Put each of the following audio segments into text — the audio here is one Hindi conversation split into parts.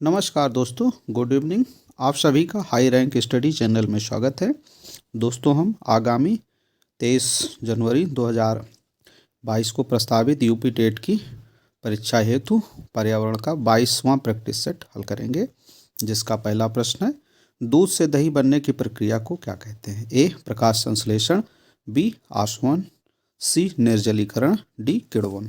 नमस्कार दोस्तों, गुड इवनिंग। आप सभी का हाई रैंक स्टडी चैनल में स्वागत है। दोस्तों, हम आगामी 23 जनवरी 2022 को प्रस्तावित यूपी टेट की परीक्षा हेतु पर्यावरण का 22वां प्रैक्टिस सेट हल करेंगे, जिसका पहला प्रश्न है, दूध से दही बनने की प्रक्रिया को क्या कहते हैं? ए. प्रकाश संश्लेषण, बी. आसवन, सी. निर्जलीकरण, डी. किण्वन।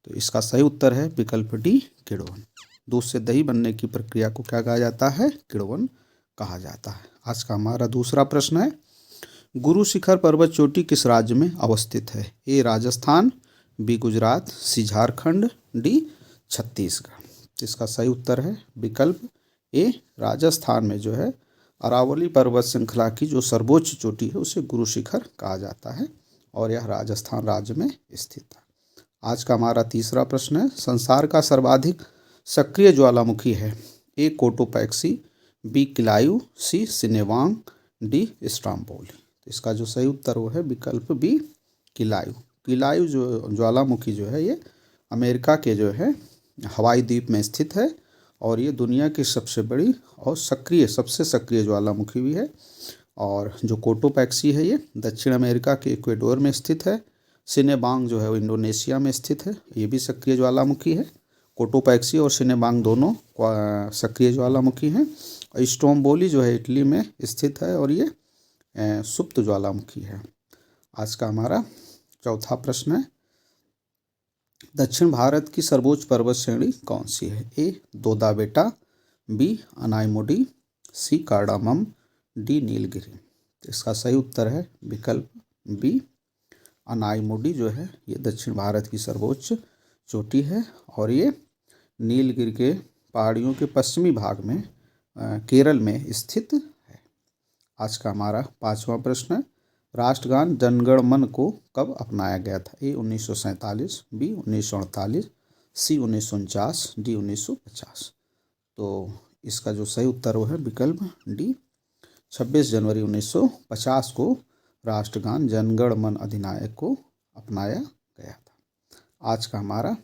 तो इसका सही उत्तर है विकल्प डी, किण्वन। दूध से दही बनने की प्रक्रिया को क्या कहा जाता है? किण्वन कहा जाता है। आज का हमारा दूसरा प्रश्न है, गुरु शिखर पर्वत चोटी किस राज्य में अवस्थित है? ए. राजस्थान, बी. गुजरात, सी. झारखंड, डी. छत्तीसगढ़। इसका सही उत्तर है विकल्प ए, राजस्थान में जो है अरावली पर्वत श्रृंखला की जो सर्वोच्च चोटी है उसे गुरु शिखर कहा जाता है और यह राजस्थान राज्य में स्थित है। आज का हमारा तीसरा प्रश्न है, संसार का सर्वाधिक सक्रिय ज्वालामुखी है? A. Cotopaxi, B. Kilauea, C. Sinabung, D. Stromboli. तो इसका जो सही उत्तर वो है विकल्प बी, किलायू। किलायू जो ज्वालामुखी जो है ये अमेरिका के जो है हवाई द्वीप में स्थित है और ये दुनिया की सबसे बड़ी और सबसे सक्रिय ज्वालामुखी भी है। और जो कोटोपैक्सी है ये दक्षिण अमेरिका के इक्वेडोर में स्थित है। सिनेबांग जो है वो इंडोनेशिया में स्थित है, ये भी सक्रिय ज्वालामुखी है। कोटोपैक्सी और सिनेबांग दोनों सक्रिय ज्वालामुखी हैं। और स्ट्रोम्बोली जो है इटली में स्थित है और ये सुप्त ज्वालामुखी है। आज का हमारा चौथा प्रश्न है, दक्षिण भारत की सर्वोच्च पर्वत श्रेणी कौन सी है? A. Doddabetta, B. Anamudi, C. Cardamom, D. Nilgiri. इसका सही उत्तर है विकल्प बी, अनायमुडी जो है ये दक्षिण भारत की सर्वोच्च चोटी है और ये नीलगिरी के पहाड़ियों के पश्चिमी भाग में केरल में स्थित है। आज का हमारा पांचवा प्रश्न है, राष्ट्रगान जनगण मन को कब अपनाया गया था? ए. 1947, बी. 1948, सी. 1949, डी. 1950। तो इसका जो सही उत्तर वो है विकल्प डी, 26 जनवरी 1950 को राष्ट्रगान जनगण मन अधिनायक को अपनाया गया था। आज का हमारा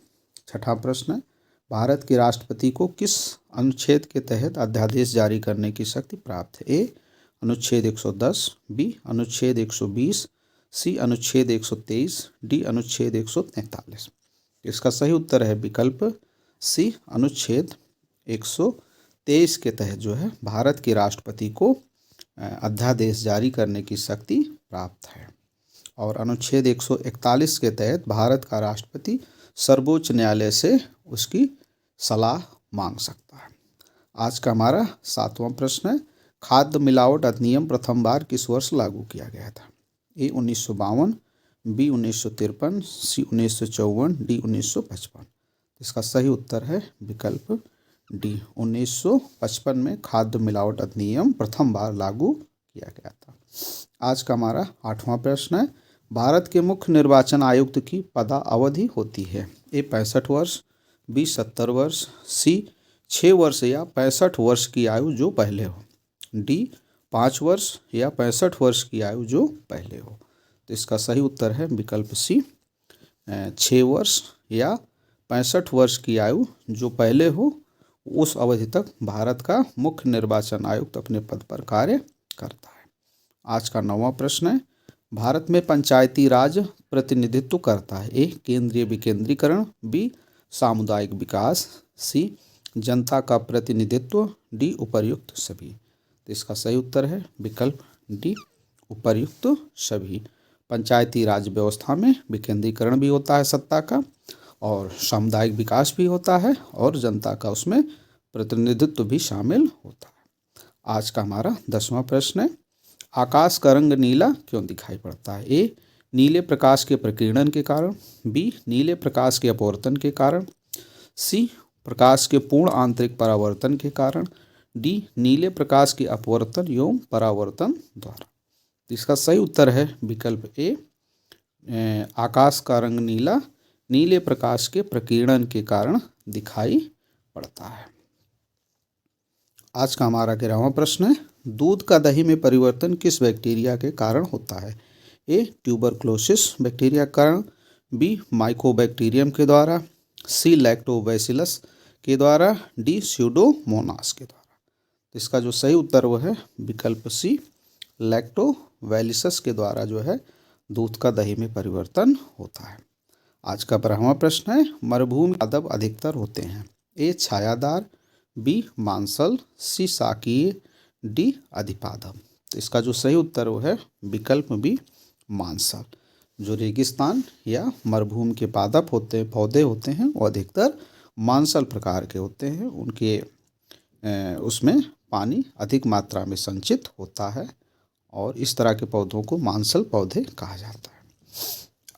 छठा प्रश्न है, भारत के राष्ट्रपति को किस अनुच्छेद के तहत अध्यादेश जारी करने की शक्ति प्राप्त है? ए. अनुच्छेद 110, बी. अनुच्छेद 120, सी. अनुच्छेद 123, डी. अनुच्छेद 143। इसका सही उत्तर है विकल्प सी, अनुच्छेद 123 के तहत जो है भारत के राष्ट्रपति को अध्यादेश जारी करने की शक्ति प्राप्त है। और अनुच्छेद 141 के तहत भारत का राष्ट्रपति सर्वोच्च न्यायालय से उसकी सलाह मांग सकता है। आज का हमारा सातवां प्रश्न है, खाद्य मिलावट अधिनियम प्रथम बार किस वर्ष लागू किया गया था? ए. 1952, बी. 1953, सी. 1954, डी. 1955। इसका सही उत्तर है विकल्प डी, 1955 में खाद्य मिलावट अधिनियम प्रथम बार लागू किया गया था। आज का हमारा आठवां प्रश्न है, भारत के मुख्य निर्वाचन आयुक्त की पदावधि होती है? ए. 65 वर्ष, बी. 70 वर्ष, सी. 6 वर्ष या 65 वर्ष की आयु जो पहले हो, डी. 5 वर्ष या 65 वर्ष की आयु जो पहले हो। तो इसका सही उत्तर है विकल्प सी, 6 वर्ष या 65 वर्ष की आयु जो पहले हो उस अवधि तक भारत का मुख्य निर्वाचन आयुक्त अपने पद पर कार्य करता है। आज का नौवां प्रश्न है, भारत में पंचायती राज प्रतिनिधित्व करता है? ए. केंद्रीय विकेंद्रीकरण, बी. सामुदायिक विकास, सी. जनता का प्रतिनिधित्व, डी. उपर्युक्त सभी। तो इसका सही उत्तर है विकल्प डी, उपर्युक्त सभी। पंचायती राज व्यवस्था में विकेंद्रीकरण भी होता है सत्ता का और सामुदायिक विकास भी होता है और जनता का उसमें प्रतिनिधित्व भी शामिल होता है। आज का हमारा 10वां प्रश्न है, आकाश का रंग नीला क्यों दिखाई पड़ता है? ए. नीले प्रकाश के प्रकीर्णन के कारण, बी. नीले प्रकाश के अपवर्तन के कारण, सी. प्रकाश के पूर्ण आंतरिक परावर्तन के कारण, डी. नीले प्रकाश के अपवर्तन एवं परावर्तन द्वारा। इसका सही उत्तर है विकल्प ए, आकाश का रंग नीला नीले प्रकाश के प्रकीर्णन के कारण दिखाई पड़ता है। आज का हमारा 11वां प्रश्न है, दूध का दही में परिवर्तन किस बैक्टीरिया के कारण होता है? ए. ट्यूबरक्लोसिस बैक्टीरिया के कारण, बी. माइकोबैक्टीरियम के द्वारा, सी. लैक्टोबैसिलस के द्वारा, डी स्यूडोमोनास के द्वारा। तो इसका जो सही उत्तर वो है विकल्प सी, लैक्टोबैसिलस के द्वारा जो है दूध का दही में परिवर्तन होता है। आज का 12वां प्रश्न है, मरुभूमि पादप अधिकतर होते हैं, ए छायादार, बी मांसल, सी शाकीय, डी अधिपादप। तो इसका जो सही उत्तर वो है विकल्प बी, मांसल। जो रेगिस्तान या मरुभूमि के पादप होते हैं, पौधे होते हैं, वो अधिकतर मांसल प्रकार के होते हैं। उनके उसमें पानी अधिक मात्रा में संचित होता है और इस तरह के पौधों को मांसल पौधे कहा जाता है।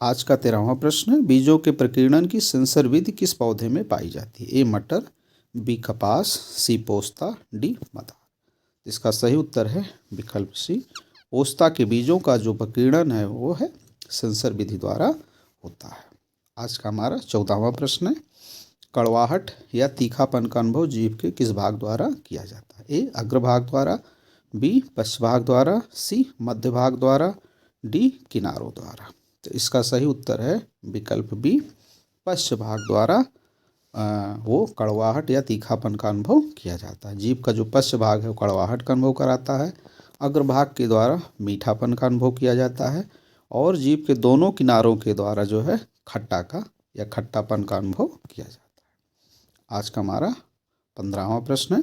आज का 13वां प्रश्न है, बीजों के प्रकीर्णन की सेंसर विधि किस पौधे में पाई जाती है, ए मटर, बी कपास, सी पोस्ता, डी मदार। इसका सही उत्तर है विकल्प सी, पोस्ता के बीजों का जो प्रकीर्णन है वो है सेंसर विधि द्वारा होता है। आज का हमारा 14वां प्रश्न है, कड़वाहट या तीखापन का अनुभव जीभ के किस भाग द्वारा किया जाता है, ए अग्रभाग द्वारा, बी पश्च भाग द्वारा, सी मध्य भाग द्वारा, डी किनारों द्वारा। तो इसका सही उत्तर है विकल्प बी, पश्च भाग द्वारा वो कड़वाहट या तीखापन का अनुभव किया जाता है। जीभ का जो पश्च भाग है वो कड़वाहट का अनुभव कराता है, अग्रभाग के द्वारा मीठापन का अनुभव किया जाता है और जीभ के दोनों किनारों के द्वारा जो है खट्टा का या खट्टापन का अनुभव किया जाता है। आज का हमारा 15वां प्रश्न है,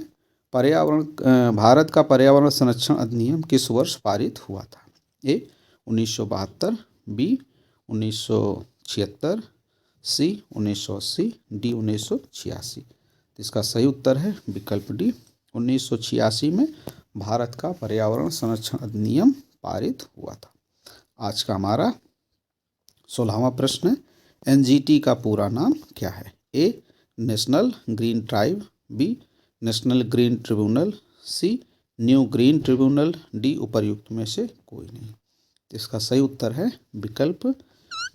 भारत का पर्यावरण संरक्षण अधिनियम किस वर्ष पारित हुआ था, ए 1972, बी 1976, सी 1980, डी 1986। इसका सही उत्तर है विकल्प डी, 1986 में भारत का पर्यावरण संरक्षण अधिनियम पारित हुआ था। आज का हमारा 16वां प्रश्न है, एनजीटी का पूरा नाम क्या है, A national green tribe, B national green tribunal, C new green tribunal, D उपर्युक्त में से कोई नहीं। इसका सही उत्तर है विकल्प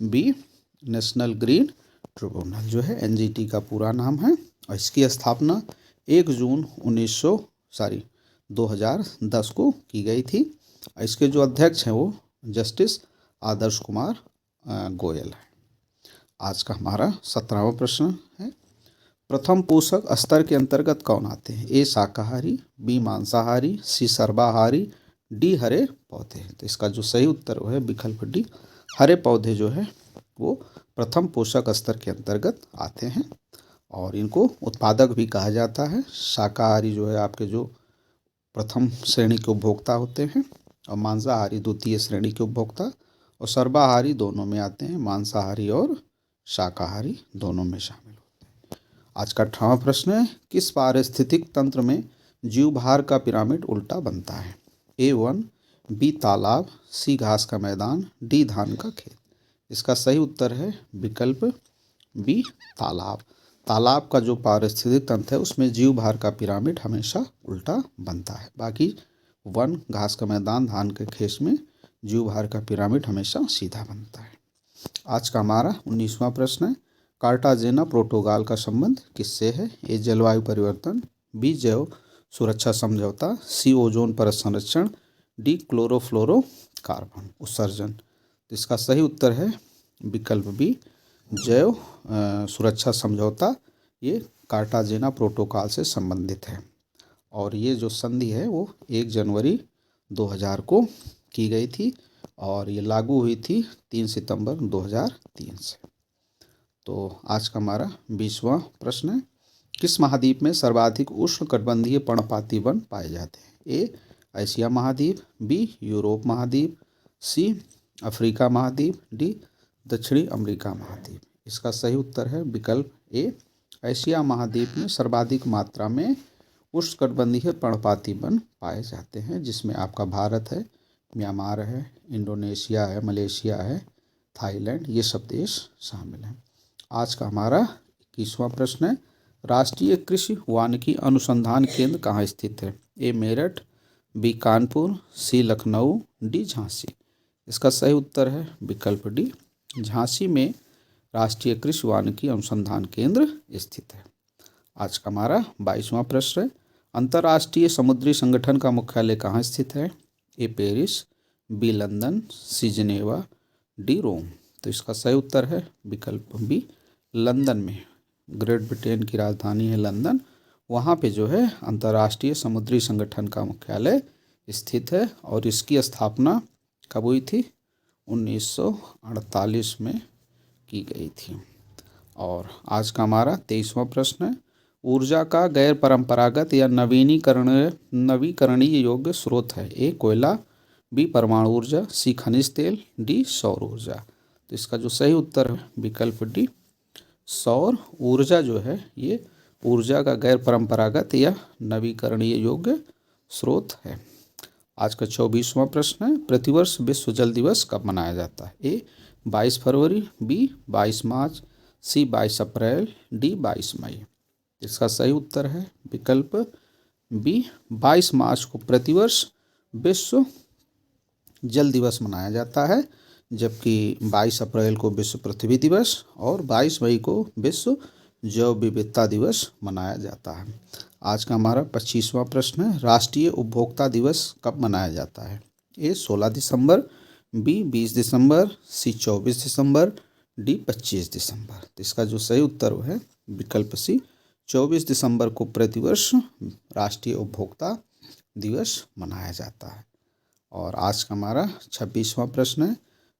बी, नेशनल ग्रीन ट्रिब्यूनल जो है एनजीटी का पूरा नाम है और इसकी स्थापना 1 जून 2010 को की गई थी। इसके जो अध्यक्ष हैं वो जस्टिस आदर्श कुमार गोयल है। आज का हमारा 17वां प्रश्न है, प्रथम पोषक स्तर के अंतर्गत कौन आते हैं, ए शाकाहारी, बी मांसाहारी, सी सर्वाहारी, डी हरे पौधे। तो इसका जो सही उत्तर वो है विकल्प डी, हरे पौधे जो है वो प्रथम पोषक स्तर के अंतर्गत आते हैं और इनको उत्पादक भी कहा जाता है। शाकाहारी जो है आपके जो प्रथम श्रेणी के उपभोक्ता होते हैं और मांसाहारी द्वितीय श्रेणी के उपभोक्ता और सर्वाहारी दोनों में आते हैं, मांसाहारी और शाकाहारी दोनों में शामिल होते हैं। आज का 18वां प्रश्न है, किस पारिस्थितिक तंत्र में जीवभार का पिरामिड उल्टा बनता है, ए वन, बी तालाब, सी घास का मैदान, डी धान का खेत। इसका सही उत्तर है विकल्प बी, तालाब। तालाब का जो पारिस्थितिक तंत्र है उसमें जीवभार का पिरामिड हमेशा उल्टा बनता है। बाकी वन, घास का मैदान, धान के खेत में जीवभार का पिरामिड हमेशा सीधा बनता है। आज का हमारा 19वां प्रश्न है, कार्टाजेना प्रोटोकॉल का संबंध किससे है, ए जलवायु परिवर्तन, बी जैव सुरक्षा समझौता, सी ओजोन परत संरक्षण, डी क्लोरोफ्लोरोकार्बन उत्सर्जन। तो इसका सही उत्तर है विकल्प बी, जैव सुरक्षा समझौता। ये कार्टाजेना प्रोटोकॉल से संबंधित है और ये जो संधि है वो 1 जनवरी 2000 को की गई थी और ये लागू हुई थी 3 सितंबर 2003 से। तो आज का हमारा 20वां प्रश्न है, किस महाद्वीप में सर्वाधिक उष्णकटिबंधीय पर्णपाती वन पाए जाते हैं, ए एशिया महाद्वीप, बी यूरोप महाद्वीप, सी अफ्रीका महाद्वीप, डी दक्षिणी अमेरिका महाद्वीप। इसका सही उत्तर है विकल्प ए, एशिया महाद्वीप में सर्वाधिक मात्रा में उष्णकटिबंधीय पर्णपाती वन पाए जाते हैं, जिसमें आपका भारत है, म्यांमार है, इंडोनेशिया है, मलेशिया है, थाईलैंड, ये सब देश शामिल हैं। आज का हमारा 21वां प्रश्न है, राष्ट्रीय कृषि वानिकी अनुसंधान केंद्र कहाँ स्थित है, ए मेरठ, बी कानपुर, सी लखनऊ, डी झांसी। इसका सही उत्तर है विकल्प डी, झांसी में राष्ट्रीय कृषि वानिकी अनुसंधान केंद्र स्थित है। आज का हमारा 22वां प्रश्न है, अंतर्राष्ट्रीय समुद्री संगठन का मुख्यालय कहाँ स्थित है, A Paris, B London, C Geneva, D Rome. तो इसका सही उत्तर है विकल्प बी, लंदन में ग्रेट ब्रिटेन की राजधानी है लंदन। वहाँ पे जो है अंतर्राष्ट्रीय समुद्री संगठन का मुख्यालय स्थित है और इसकी स्थापना कब हुई थी? 1948 में की गई थी। और आज का हमारा 23वां प्रश्न है, ऊर्जा का गैर परंपरागत या नवीकरणीय योग्य स्रोत है? ए कोयला, बी परमाणु ऊर्जा, सी खनिज तेल, डी सौर ऊर्जा। तो इसका जो सही उत्तर है विकल्प डी सौर ऊर्जा जो है ये ऊर्जा का गैर परंपरागत या नवीकरणीय योग्य स्रोत है। आज का 24वां प्रश्न है, प्रतिवर्ष विश्व जल दिवस कब मनाया जाता है? ए 22 फरवरी, बी 22 मार्च, सी 22 अप्रैल, डी 22 मई। इसका सही उत्तर है विकल्प बी 22 मार्च को प्रतिवर्ष विश्व जल दिवस मनाया जाता है, जबकि 22 अप्रैल को विश्व पृथ्वी दिवस और 22 मई को विश्व जैव विविधता दिवस मनाया जाता है। आज का हमारा 25वां प्रश्न है, राष्ट्रीय उपभोक्ता दिवस कब मनाया जाता है? ए 16 दिसंबर, बी 20 दिसंबर, सी 24 दिसंबर, डी 25 दिसंबर। तो इसका जो सही उत्तर है विकल्प सी 24 दिसंबर को प्रतिवर्ष राष्ट्रीय उपभोक्ता दिवस मनाया जाता है। और आज का हमारा 26वां प्रश्न है,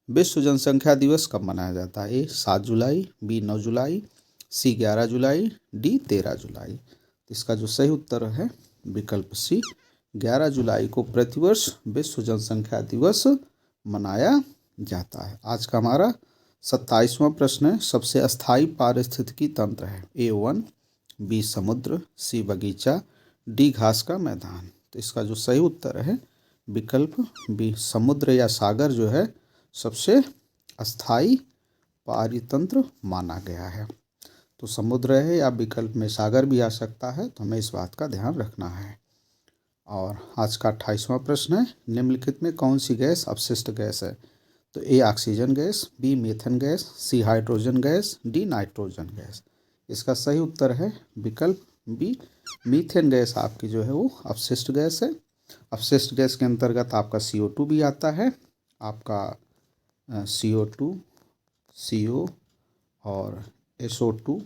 विश्व जनसंख्या दिवस कब मनाया जाता है? ए 7 जुलाई, बी 9 जुलाई, सी 11 जुलाई, डी 13 जुलाई। इसका जो सही उत्तर है विकल्प सी 11 जुलाई को प्रतिवर्ष विश्व जनसंख्या दिवस मनाया जाता है। आज का हमारा 27वां प्रश्न है, सबसे अस्थायी पारिस्थितिकी तंत्र है? ए वन, बी समुद्र, सी बगीचा, डी घास का मैदान। तो इसका जो सही उत्तर है विकल्प बी समुद्र या सागर जो है सबसे अस्थायी पारितंत्र माना गया है। तो समुद्र है या विकल्प में सागर भी आ सकता है, तो हमें इस बात का ध्यान रखना है। और आज का 28वां प्रश्न है, निम्नलिखित में कौन सी गैस अपशिष्ट गैस है? तो A oxygen gas, B methane gas, C hydrogen gas, D nitrogen gas. इसका सही उत्तर है विकल्प बी मीथेन गैस आपकी जो है वो अपशिष्ट गैस है। अपशिष्ट गैस के अंतर्गत आपका CO2 भी आता है, आपका CO2, CO और SO2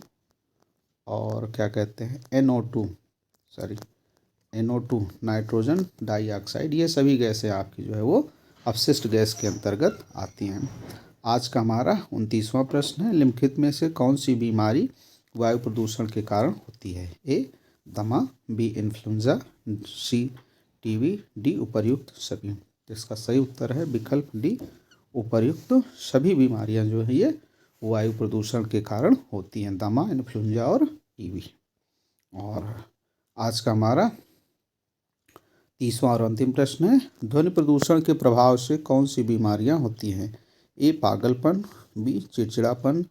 और क्या कहते हैं NO2 नाइट्रोजन डाइऑक्साइड, ये सभी गैसें आपकी जो है वो अपशिष्ट गैस के अंतर्गत आती हैं। आज का हमारा 29वां प्रश्न है, निम्नलिखित में से कौन सी बीमारी वायु प्रदूषण के कारण होती है? ए दमा, बी इन्फ्लुएंजा, सी TB, डी उपर्युक्त सभी। इसका सही उत्तर है विकल्प डी उपर्युक्त सभी बीमारियां जो है ये वायु प्रदूषण के कारण होती हैं, दमा, इन्फ्लुएंजा और TB। और आज का हमारा 30वां और अंतिम प्रश्न है, ध्वनि प्रदूषण के प्रभाव से कौन सी बीमारियां होती हैं? ए पागलपन, बी चिड़चिड़ापन,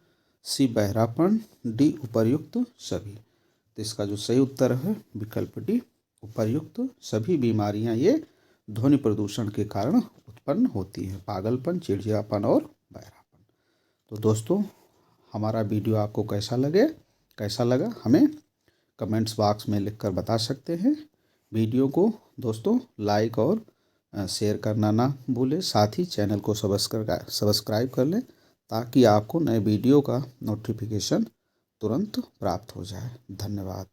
सी बहरापन, डी उपर्युक्त सभी। तो इसका जो सही उत्तर है विकल्प डी उपर्युक्त सभी बीमारियां ये ध्वनि प्रदूषण के कारण उत्पन्न होती हैं, पागलपन, चिड़चिड़ापन और बहरापन। तो दोस्तों हमारा वीडियो आपको कैसा लगा हमें कमेंट्स बॉक्स में लिखकर बता सकते हैं। वीडियो को दोस्तों लाइक और शेयर करना ना भूलें, साथ ही चैनल को सब्सक्राइब कर लें ताकि आपको नए वीडियो का नोटिफिकेशन तुरंत प्राप्त हो जाए। धन्यवाद।